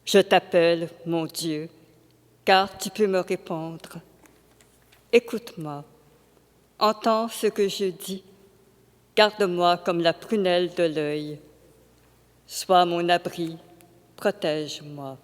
Je t'appelle, mon Dieu, car tu peux me répondre. Écoute-moi, entends ce que je dis, garde-moi comme la prunelle de l'œil. Sois mon abri, protège-moi.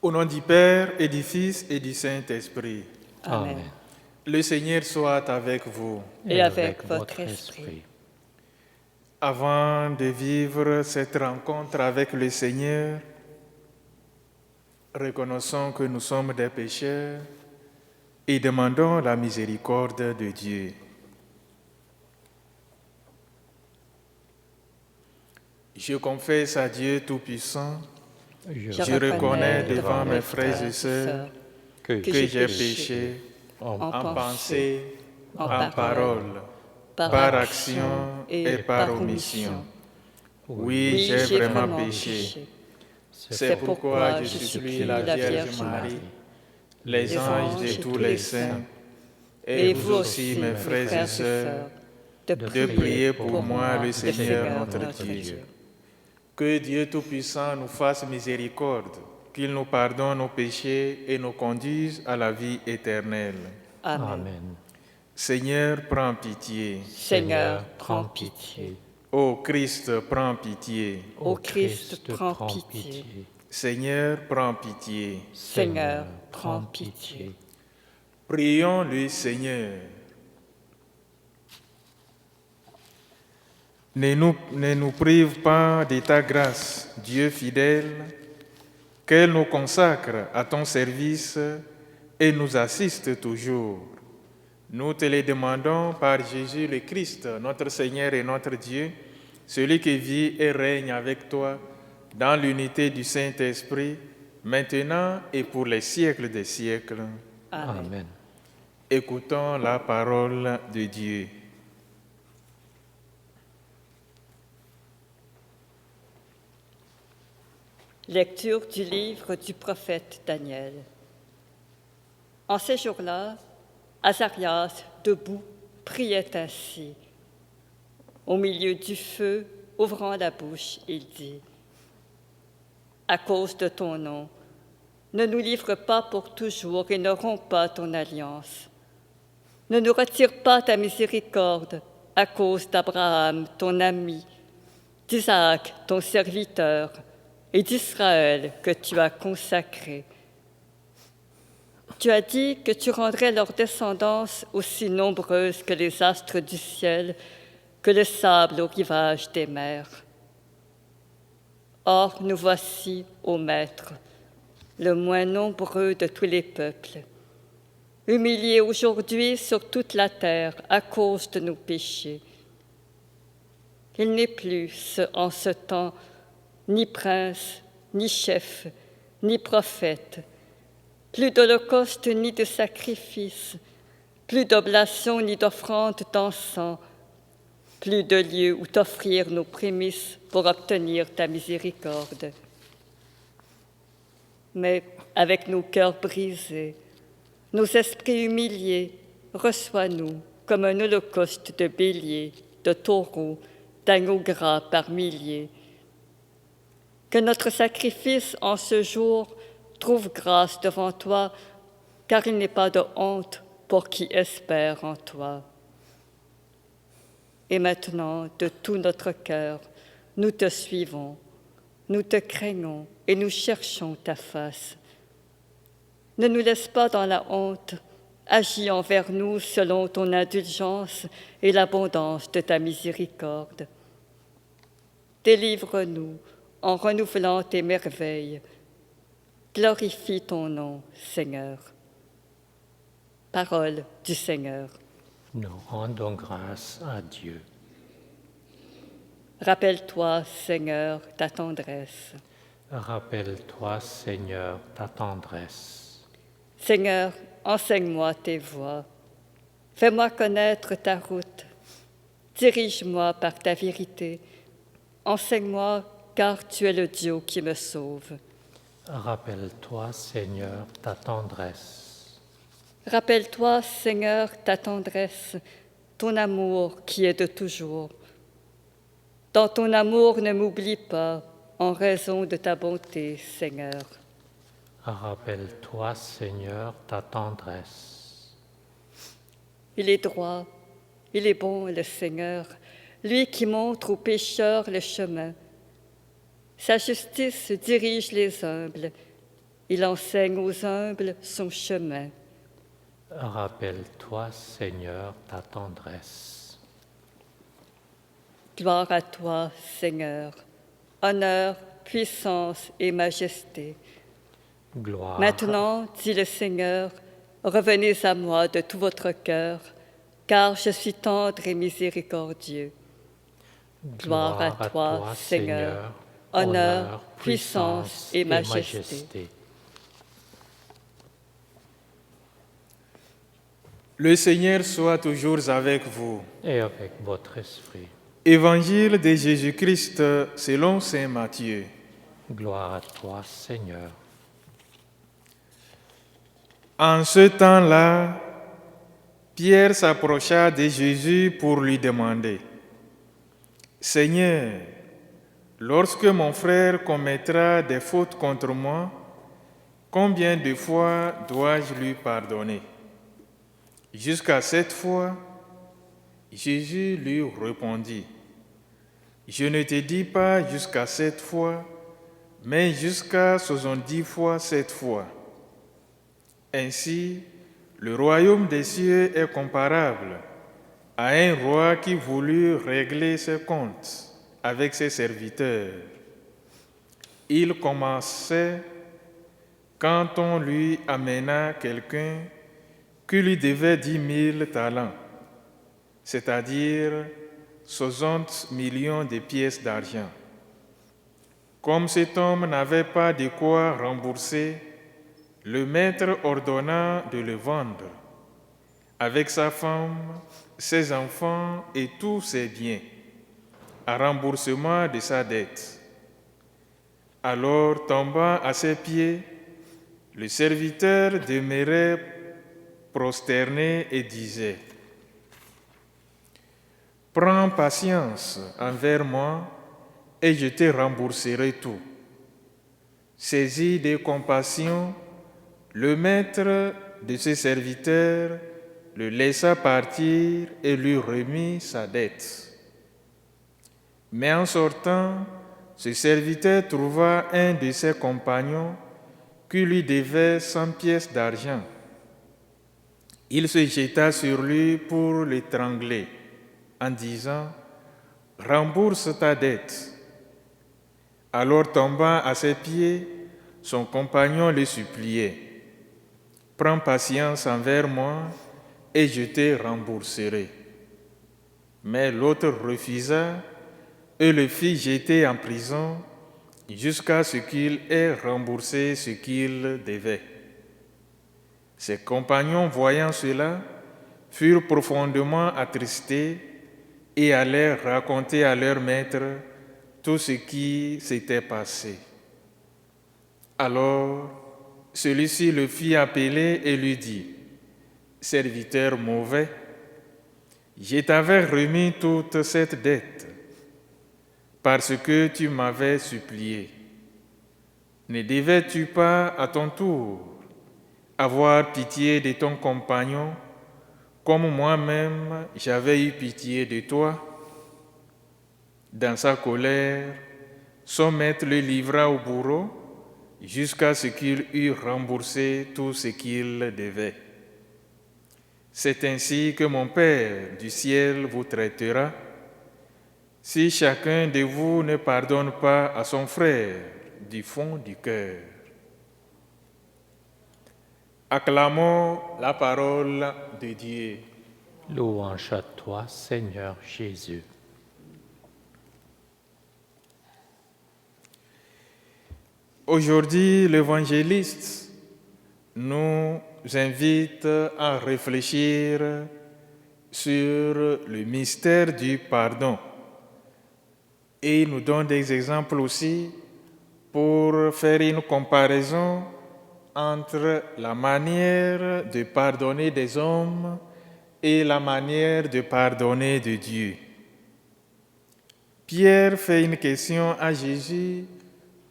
Au nom du Père et du Fils et du Saint-Esprit. Amen. Le Seigneur soit avec vous. Et avec votre esprit. Avant de vivre cette rencontre avec le Seigneur, reconnaissons que nous sommes des pécheurs et demandons la miséricorde de Dieu. Je confesse à Dieu Tout-Puissant, je reconnais devant mes frères et sœurs que j'ai péché en pensée, en parole, par action et par omission. Oui, j'ai vraiment péché. C'est pourquoi je supplie la Vierge Marie, les anges et tous les saints, et vous aussi, mes frères et sœurs, de prier pour moi, le Seigneur notre Dieu. Que Dieu Tout-Puissant nous fasse miséricorde, qu'il nous pardonne nos péchés et nous conduise à la vie éternelle. Amen. Seigneur, prends pitié. Seigneur, prends pitié. Ô Christ, prends pitié. Ô Christ, prends pitié. Seigneur, prends pitié. Seigneur, prends pitié. Prions le Seigneur. Ne nous prive pas de ta grâce, Dieu fidèle, qu'elle nous consacre à ton service et nous assiste toujours. Nous te le demandons par Jésus le Christ, notre Seigneur et notre Dieu, celui qui vit et règne avec toi dans l'unité du Saint-Esprit, maintenant et pour les siècles des siècles. Amen. Écoutons la parole de Dieu. Lecture du livre du prophète Daniel. En ces jours-là, Azarias, debout, priait ainsi. Au milieu du feu, ouvrant la bouche, il dit : À cause de ton nom, ne nous livre pas pour toujours et ne romps pas ton alliance. Ne nous retire pas ta miséricorde à cause d'Abraham, ton ami, d'Isaac, ton serviteur, et d'Israël que tu as consacré. Tu as dit que tu rendrais leur descendance aussi nombreuse que les astres du ciel, que le sable au rivage des mers. Or, nous voici, ô Maître, le moins nombreux de tous les peuples, humiliés aujourd'hui sur toute la terre à cause de nos péchés. Il n'est plus, en ce temps, ni prince, ni chef, ni prophète, plus d'holocauste ni de sacrifice, plus d'oblation ni d'offrande d'encens, plus de lieu où t'offrir nos prémices pour obtenir ta miséricorde. Mais avec nos cœurs brisés, nos esprits humiliés, reçois-nous comme un holocauste de béliers, de taureaux, d'agneaux gras par milliers. Que notre sacrifice en ce jour trouve grâce devant toi, car il n'est pas de honte pour qui espère en toi. Et maintenant, de tout notre cœur, nous te suivons, nous te craignons et nous cherchons ta face. Ne nous laisse pas dans la honte, agis envers nous selon ton indulgence et l'abondance de ta miséricorde. Délivre-nous en renouvelant tes merveilles. Glorifie ton nom, Seigneur. Parole du Seigneur. Nous rendons grâce à Dieu. Rappelle-toi, Seigneur, ta tendresse. Rappelle-toi, Seigneur, ta tendresse. Seigneur, enseigne-moi tes voies. Fais-moi connaître ta route. Dirige-moi par ta vérité. Enseigne-moi, car tu es le Dieu qui me sauve. Rappelle-toi, Seigneur, ta tendresse. Rappelle-toi, Seigneur, ta tendresse, ton amour qui est de toujours. Dans ton amour, ne m'oublie pas, en raison de ta bonté, Seigneur. Rappelle-toi, Seigneur, ta tendresse. Il est droit, il est bon, le Seigneur, lui qui montre aux pécheurs le chemin. Sa justice dirige les humbles, il enseigne aux humbles son chemin. Rappelle-toi, Seigneur, ta tendresse. Gloire à toi, Seigneur, honneur, puissance et majesté. Gloire. Maintenant, dit le Seigneur, revenez à moi de tout votre cœur, car je suis tendre et miséricordieux. Gloire à toi, Seigneur, honneur, puissance et majesté. Le Seigneur soit toujours avec vous. Et avec votre esprit. Évangile de Jésus-Christ selon saint Matthieu. Gloire à toi, Seigneur. En ce temps-là, Pierre s'approcha de Jésus pour lui demander : « Seigneur, lorsque mon frère commettra des fautes contre moi, combien de fois dois-je lui pardonner ? Jusqu'à 7 fois ? » Jésus lui répondit : « Je ne te dis pas jusqu'à 7 fois, mais jusqu'à 70 fois 7 fois. Ainsi, le royaume des cieux est comparable à un roi qui voulut régler ses comptes avec ses serviteurs. Il commençait quand on lui amena quelqu'un qui lui devait 10 000 talents, c'est-à-dire 60 millions de pièces d'argent. Comme cet homme n'avait pas de quoi rembourser, le maître ordonna de le vendre, avec sa femme, ses enfants et tous ses biens, à remboursement de sa dette. Alors, tombant à ses pieds, le serviteur demeurait prosterné et disait : « Prends patience envers moi et je te rembourserai tout. » Saisi de compassion, le maître de ses serviteurs le laissa partir et lui remit sa dette. Mais en sortant, ce serviteur trouva un de ses compagnons qui lui devait 100 pièces d'argent. Il se jeta sur lui pour l'étrangler, en disant : « Rembourse ta dette. » Alors, tombant à ses pieds, son compagnon le suppliait : « Prends patience envers moi et je te rembourserai. » Mais l'autre refusa et le fit jeter en prison jusqu'à ce qu'il ait remboursé ce qu'il devait. Ses compagnons, voyant cela, furent profondément attristés et allèrent raconter à leur maître tout ce qui s'était passé. Alors, celui-ci le fit appeler et lui dit : « Serviteur mauvais, je t'avais remis toute cette dette parce que tu m'avais supplié. Ne devais-tu pas à ton tour avoir pitié de ton compagnon comme moi-même j'avais eu pitié de toi ? » Dans sa colère, son maître le livra au bourreau jusqu'à ce qu'il eût remboursé tout ce qu'il devait. C'est ainsi que mon Père du ciel vous traitera, si chacun de vous ne pardonne pas à son frère du fond du cœur. Acclamons la parole de Dieu. Louange à toi, Seigneur Jésus. Aujourd'hui, l'évangéliste nous invite à réfléchir sur le mystère du pardon. Et il nous donne des exemples aussi pour faire une comparaison entre la manière de pardonner des hommes et la manière de pardonner de Dieu. Pierre fait une question à Jésus: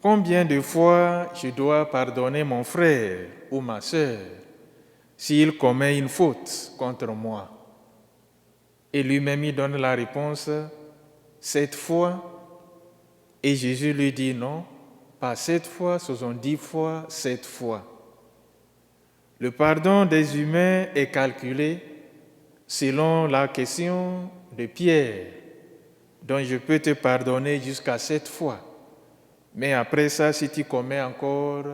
combien de fois je dois pardonner mon frère ou ma sœur s'il commet une faute contre moi? Et lui-même il donne la réponse: 7 fois. Et Jésus lui dit: non, pas 7 fois, ce sont 10 fois, 7 fois. Le pardon des humains est calculé selon la question de Pierre, dont je peux te pardonner jusqu'à 7 fois. Mais après ça, si tu commets encore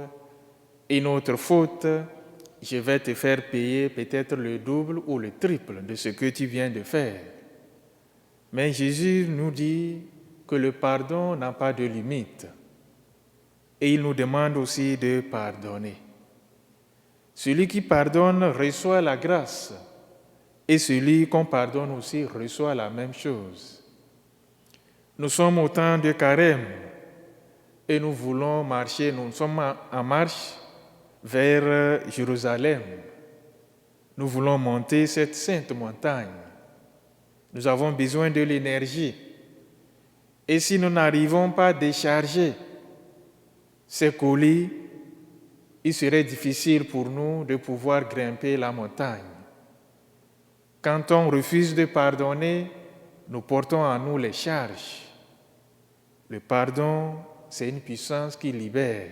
une autre faute, je vais te faire payer peut-être le double ou le triple de ce que tu viens de faire. Mais Jésus nous dit que le pardon n'a pas de limite. Et il nous demande aussi de pardonner. Celui qui pardonne reçoit la grâce, et celui qu'on pardonne aussi reçoit la même chose. Nous sommes au temps de carême, et nous voulons marcher, nous sommes en marche vers Jérusalem. Nous voulons monter cette sainte montagne. Nous avons besoin de l'énergie. Et si nous n'arrivons pas à décharger ces colis, il serait difficile pour nous de pouvoir grimper la montagne. Quand on refuse de pardonner, nous portons en nous les charges. Le pardon, c'est une puissance qui libère.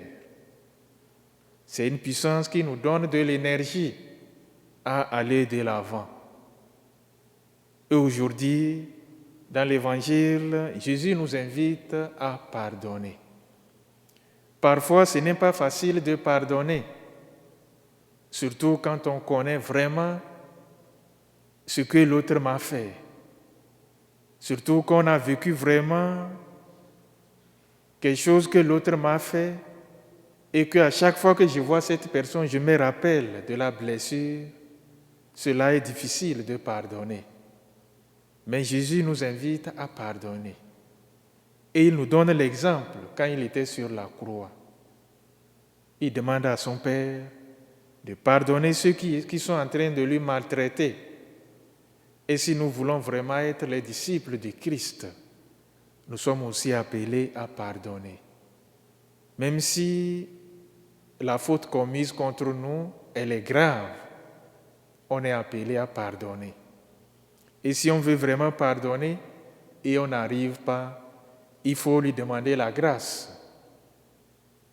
C'est une puissance qui nous donne de l'énergie à aller de l'avant. Et aujourd'hui, dans l'Évangile, Jésus nous invite à pardonner. Parfois, ce n'est pas facile de pardonner, surtout quand on connaît vraiment ce que l'autre m'a fait. Surtout qu'on a vécu vraiment quelque chose que l'autre m'a fait et qu'à chaque fois que je vois cette personne, je me rappelle de la blessure. Cela est difficile de pardonner. Mais Jésus nous invite à pardonner. Et il nous donne l'exemple quand il était sur la croix. Il demande à son Père de pardonner ceux qui sont en train de lui maltraiter. Et si nous voulons vraiment être les disciples de Christ, nous sommes aussi appelés à pardonner. Même si la faute commise contre nous, elle est grave, on est appelé à pardonner. Et si on veut vraiment pardonner et on n'arrive pas, il faut lui demander la grâce.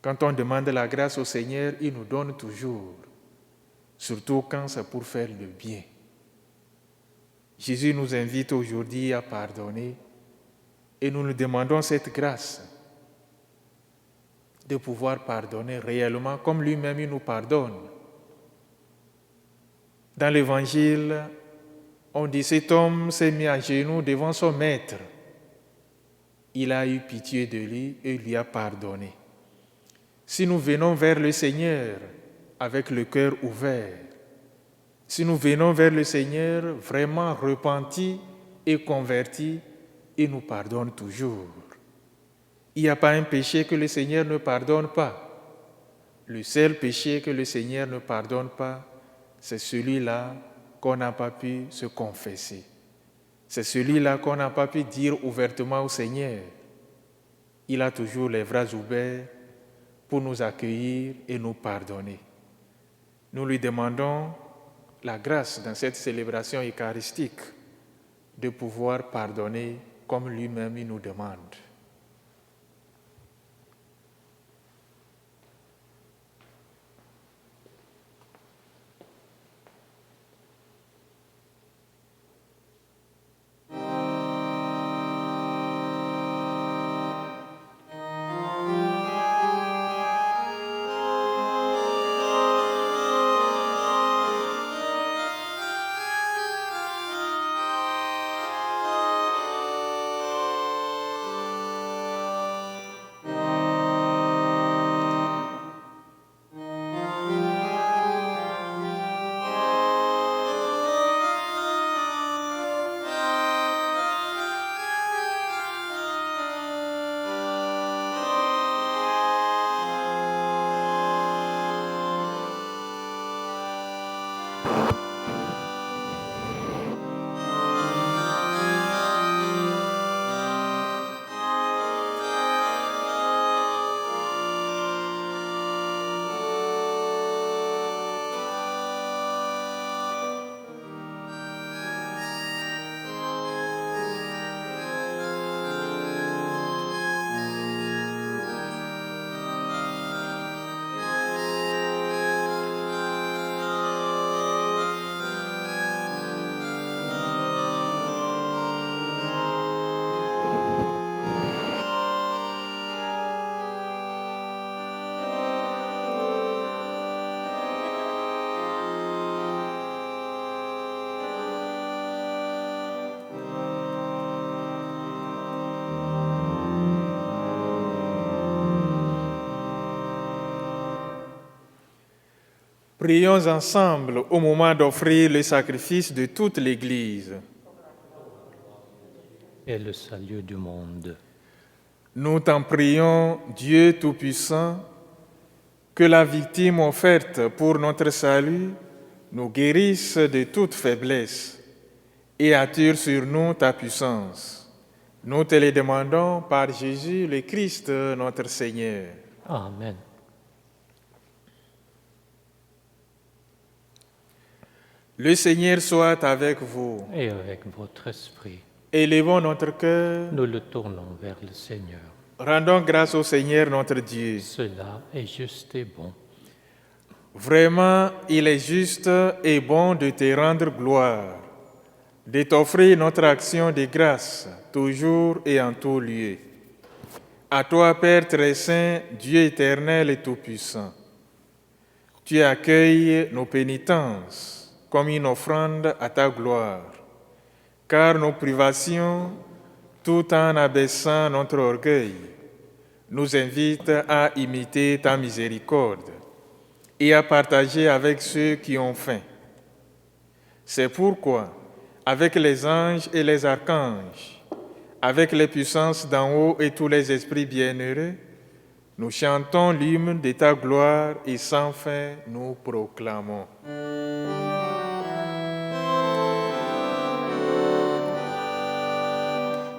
Quand on demande la grâce au Seigneur, il nous donne toujours, surtout quand c'est pour faire le bien. Jésus nous invite aujourd'hui à pardonner et nous nous demandons cette grâce de pouvoir pardonner réellement comme lui-même il nous pardonne. Dans l'Évangile, on dit: cet homme s'est mis à genoux devant son maître. Il a eu pitié de lui et lui a pardonné. Si nous venons vers le Seigneur avec le cœur ouvert, si nous venons vers le Seigneur vraiment repentis et convertis, il nous pardonne toujours. Il n'y a pas un péché que le Seigneur ne pardonne pas. Le seul péché que le Seigneur ne pardonne pas, c'est celui-là qu'on n'a pas pu se confesser. C'est celui-là qu'on n'a pas pu dire ouvertement au Seigneur. Il a toujours les bras ouverts pour nous accueillir et nous pardonner. Nous lui demandons la grâce dans cette célébration eucharistique de pouvoir pardonner comme lui-même il nous demande. Prions ensemble au moment d'offrir le sacrifice de toute l'Église. Et le salut du monde. Nous t'en prions, Dieu Tout-Puissant, que la victime offerte pour notre salut nous guérisse de toute faiblesse et attire sur nous ta puissance. Nous te le demandons par Jésus le Christ, notre Seigneur. Amen. Le Seigneur soit avec vous. Et avec votre esprit. Élevons notre cœur. Nous le tournons vers le Seigneur. Rendons grâce au Seigneur notre Dieu. Cela est juste et bon. Vraiment, il est juste et bon de te rendre gloire, de t'offrir notre action de grâce, toujours et en tout lieu. À toi, Père très saint, Dieu éternel et tout-puissant, tu accueilles nos pénitences comme une offrande à ta gloire, car nos privations, tout en abaissant notre orgueil, nous invitent à imiter ta miséricorde et à partager avec ceux qui ont faim. C'est pourquoi, avec les anges et les archanges, avec les puissances d'en haut et tous les esprits bienheureux, nous chantons l'hymne de ta gloire et sans fin nous proclamons.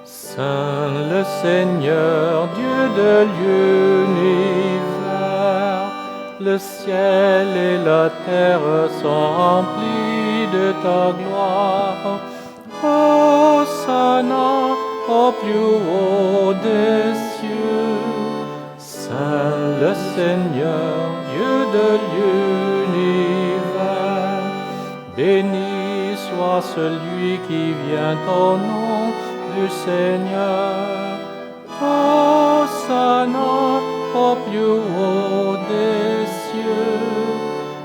Saint le Seigneur, Dieu de l'univers, le ciel et la terre sont remplis de ta gloire. Hosanna au plus haut des cieux. Saint le Seigneur, Dieu de l'univers, béni soit celui qui vient au nom du Seigneur. Hosanna au plus haut des cieux.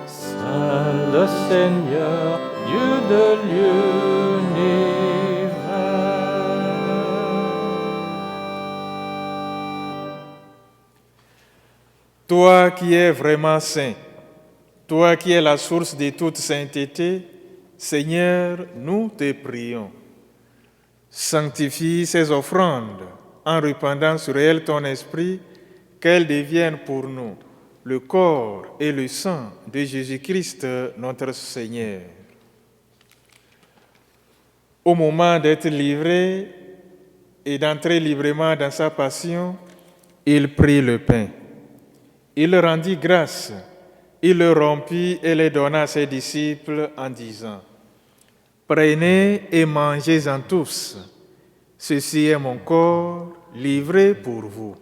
Saint le Seigneur, Dieu de l'univers. Toi qui es vraiment saint, toi qui es la source de toute sainteté, Seigneur, nous te prions. Sanctifie ces offrandes en répandant sur elles ton esprit, qu'elles deviennent pour nous le corps et le sang de Jésus-Christ, notre Seigneur. Au moment d'être livré et d'entrer librement dans sa passion, il prit le pain. Il rendit grâce, il le rompit et le donna à ses disciples en disant: Prenez et mangez-en tous. Ceci est mon corps livré pour vous.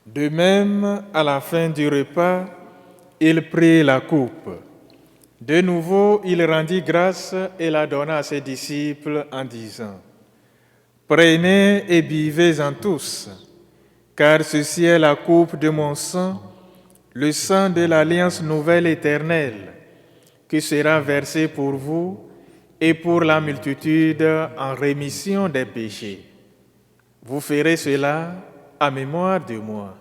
De même, à la fin du repas, il prit la coupe. De nouveau, il rendit grâce et la donna à ses disciples en disant: Prenez et buvez-en tous, car ceci est la coupe de mon sang, le sang de l'alliance nouvelle éternelle, qui sera versé pour vous et pour la multitude en rémission des péchés. Vous ferez cela à mémoire de moi.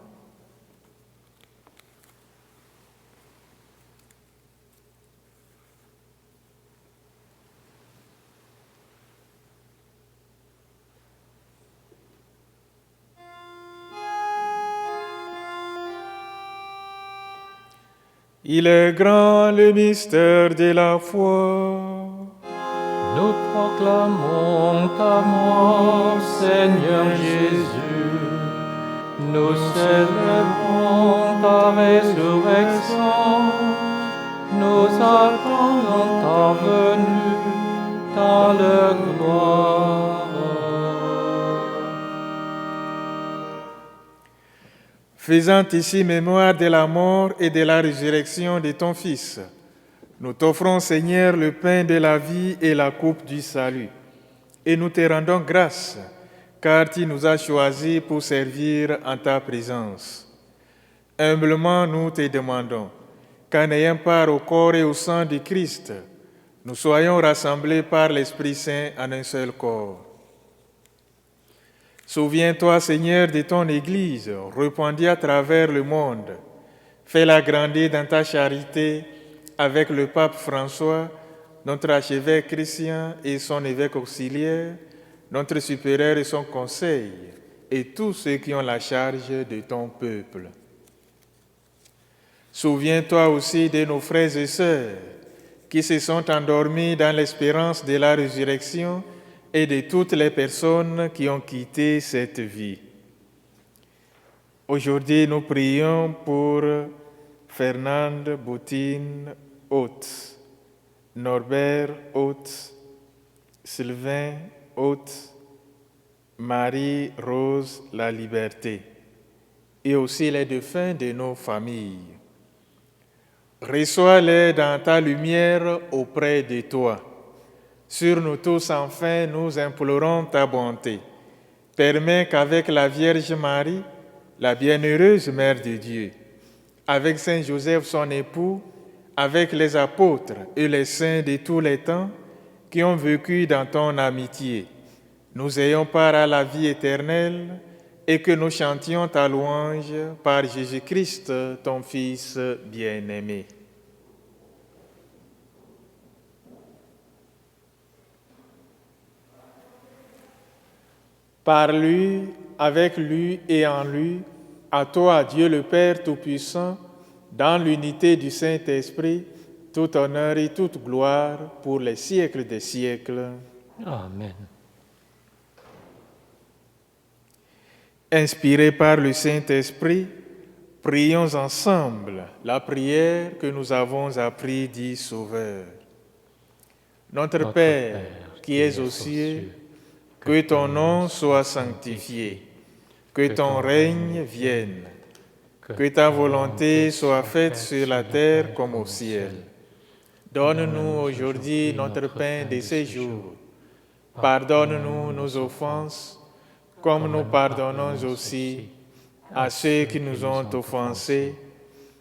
Il est grand le mystère de la foi. Nous proclamons ta mort, Seigneur Jésus. Nous célébrons ta résurrection. Nous attendons ta venue dans la gloire. Faisant ici mémoire de la mort et de la résurrection de ton Fils, nous t'offrons, Seigneur, le pain de la vie et la coupe du salut. Et nous te rendons grâce, car tu nous as choisis pour servir en ta présence. Humblement, nous te demandons qu'en ayant part au corps et au sang du Christ, nous soyons rassemblés par l'Esprit Saint en un seul corps. Souviens-toi, Seigneur, de ton Église, répandue à travers le monde. Fais-la grandir dans ta charité avec le pape François, notre archevêque Christian et son évêque auxiliaire, notre supérieur et son conseil, et tous ceux qui ont la charge de ton peuple. Souviens-toi aussi de nos frères et sœurs qui se sont endormis dans l'espérance de la résurrection et de toutes les personnes qui ont quitté cette vie. Aujourd'hui, nous prions pour Fernande Boutine Haute, Norbert Haute, Sylvain Haute, Marie-Rose La Liberté et aussi les défunts de nos familles. Reçois-les dans ta lumière auprès de toi. Sur nous tous, enfin, nous implorons ta bonté. Permets qu'avec la Vierge Marie, la bienheureuse Mère de Dieu, avec Saint Joseph son époux, avec les apôtres et les saints de tous les temps qui ont vécu dans ton amitié, nous ayons part à la vie éternelle et que nous chantions ta louange par Jésus-Christ, ton Fils bien-aimé. Par lui, avec lui et en lui, à toi, Dieu le Père Tout-Puissant, dans l'unité du Saint-Esprit, tout honneur et toute gloire pour les siècles des siècles. Amen. Inspirés par le Saint-Esprit, prions ensemble la prière que nous avons appris, dit Sauveur. Notre Père, qui es aux cieux, que ton nom soit sanctifié, que ton règne vienne, que ta volonté soit faite sur la terre comme au ciel. Donne-nous aujourd'hui notre pain de ce jour. Pardonne-nous nos offenses, comme nous pardonnons aussi à ceux qui nous ont offensés,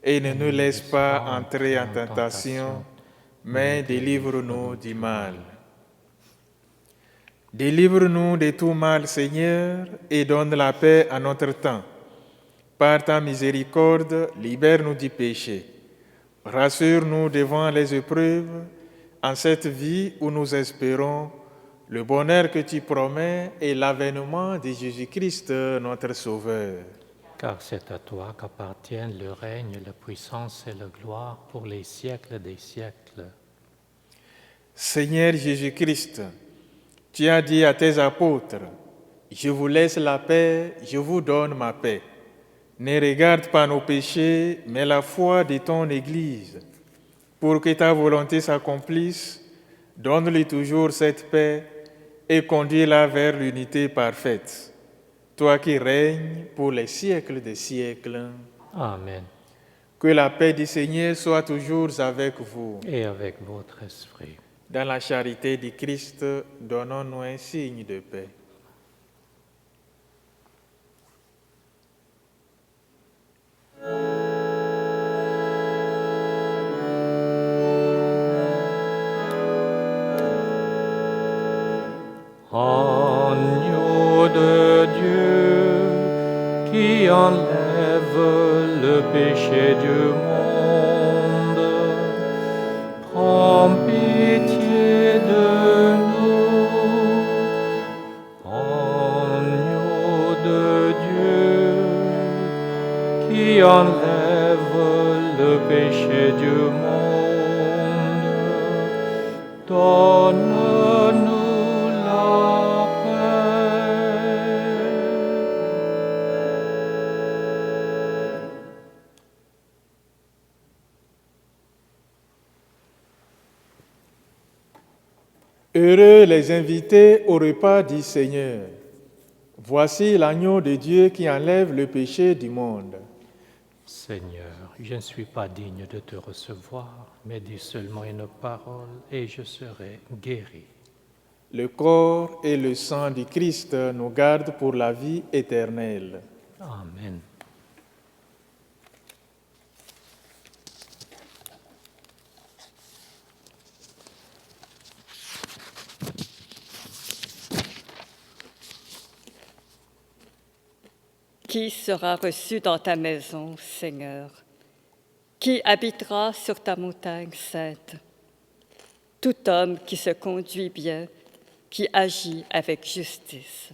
et ne nous laisse pas entrer en tentation, mais délivre-nous du mal. Délivre-nous de tout mal, Seigneur, et donne la paix à notre temps. Par ta miséricorde, libère-nous du péché. Rassure-nous devant les épreuves, en cette vie où nous espérons le bonheur que tu promets et l'avènement de Jésus-Christ, notre Sauveur. Car c'est à toi qu'appartiennent le règne, la puissance et la gloire pour les siècles des siècles. Seigneur Jésus-Christ, tu as dit à tes apôtres, « Je vous laisse la paix, je vous donne ma paix. Ne regarde pas nos péchés, mais la foi de ton Église. Pour que ta volonté s'accomplisse, donne-lui toujours cette paix et conduis-la vers l'unité parfaite. Toi qui règnes pour les siècles des siècles. Amen. Que la paix du Seigneur soit toujours avec vous. Et avec votre esprit. Dans la charité du Christ, donnons-nous un signe de paix. Agneau de Dieu qui enlève le péché du monde, prends pitié de nous. Agneau de Dieu qui enlève le péché du monde, donne-nous la paix. Heureux les invités au repas du Seigneur. Voici l'agneau de Dieu qui enlève le péché du monde. Seigneur, je ne suis pas digne de te recevoir, mais dis seulement une parole et je serai guéri. Le corps et le sang du Christ nous gardent pour la vie éternelle. Amen. qui sera reçu dans ta maison, Seigneur? Qui habitera sur ta montagne sainte? Tout homme qui se conduit bien, qui agit avec justice.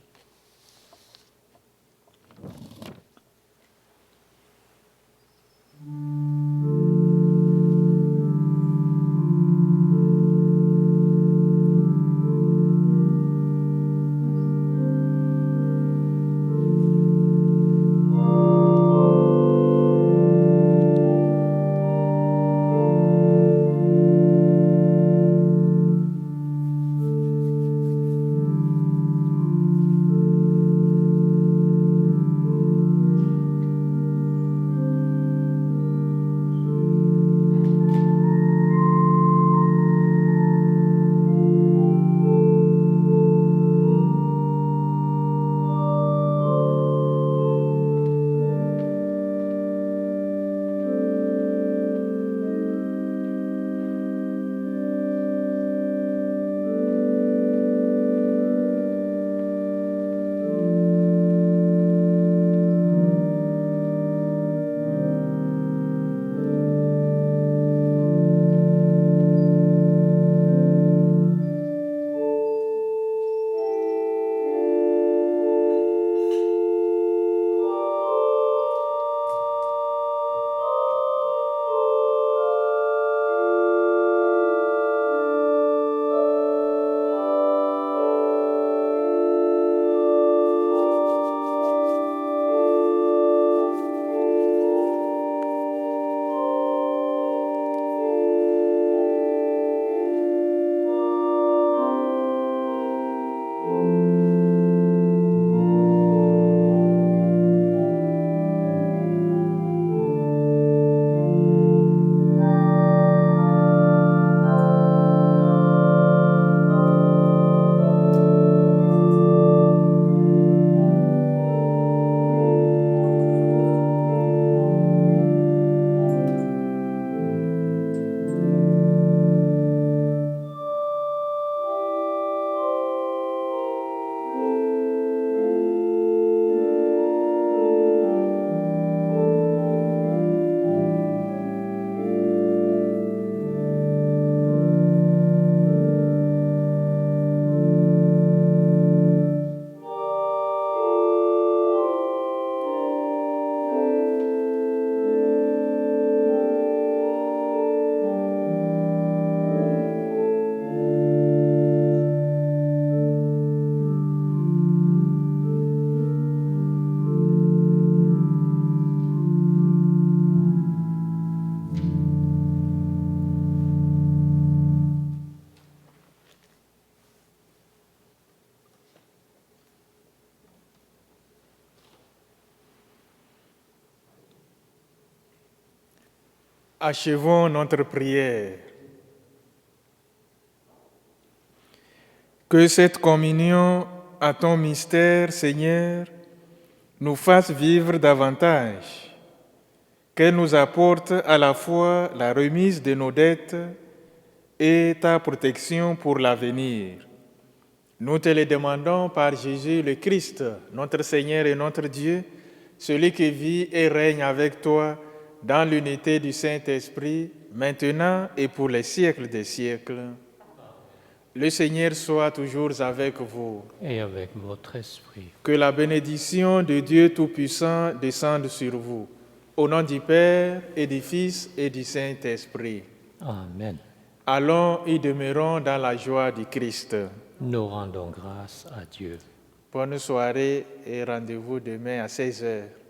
Achevons notre prière. Que cette communion à ton mystère, Seigneur, nous fasse vivre davantage, qu'elle nous apporte à la fois la remise de nos dettes et ta protection pour l'avenir. Nous te le demandons par Jésus le Christ, notre Seigneur et notre Dieu, celui qui vit et règne avec toi dans l'unité du Saint-Esprit, maintenant et pour les siècles des siècles. Le Seigneur soit toujours avec vous. Et avec votre esprit. Que la bénédiction de Dieu Tout-Puissant descende sur vous. Au nom du Père et du Fils et du Saint-Esprit. Amen. Allons y demeurons dans la joie du Christ. Nous rendons grâce à Dieu. Bonne soirée et rendez-vous demain à 16h.